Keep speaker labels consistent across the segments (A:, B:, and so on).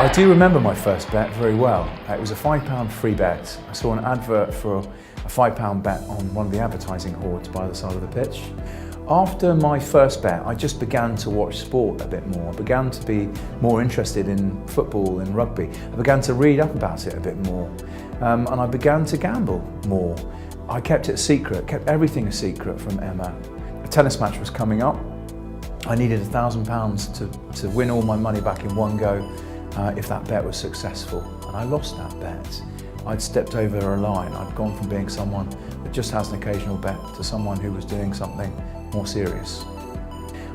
A: I do remember my first bet very well. It was a £5 free bet. I saw an advert for a £5 bet on one of the advertising boards by the side of the pitch. After my first bet, I just began to watch sport a bit more. I began to be more interested in football and rugby. I began to read up about it a bit more. And I began to gamble more. I kept it a secret, kept everything a secret from Emma. A tennis match was coming up. I needed £1,000 to win all my money back in one go if that bet was successful. And I lost that bet. I'd stepped over a line. I'd gone from being someone that just has an occasional bet to someone who was doing something more serious.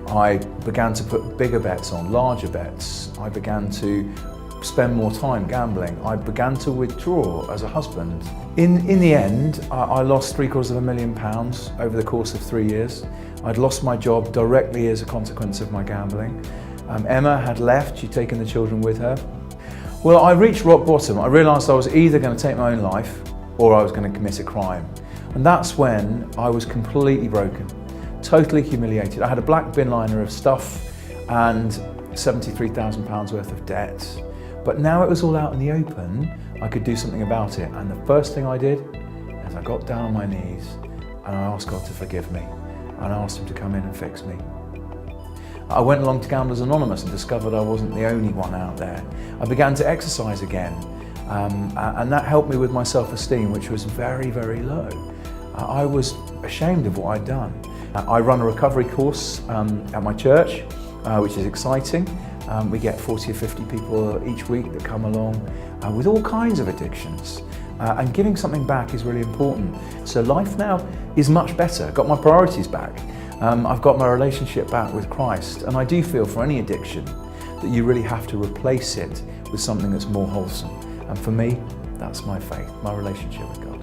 A: I began to put bigger bets on, larger bets. I began to spend more time gambling. I began to withdraw as a husband. In the end, I lost £750,000 over the course of 3 years. I'd lost my job directly as a consequence of my gambling. Emma had left, she'd taken the children with her. Well, I reached rock bottom. I realised I was either going to take my own life or I was going to commit a crime. And that's when I was completely broken, totally humiliated. I had a black bin liner of stuff and £73,000 worth of debt. But now it was all out in the open, I could do something about it. And the first thing I did is I got down on my knees and I asked God to forgive me. And I asked him to come in and fix me. I went along to Gamblers Anonymous and discovered I wasn't the only one out there. I began to exercise again, and that helped me with my self-esteem, which was very, very low. I was ashamed of what I'd done. I run a recovery course at my church, which is exciting. We get 40 or 50 people each week that come along with all kinds of addictions. And giving something back is really important. So life now is much better. Got my priorities back. I've got my relationship back with Christ. And I do feel for any addiction that you really have to replace it with something that's more wholesome. And for me, that's my faith, my relationship with God.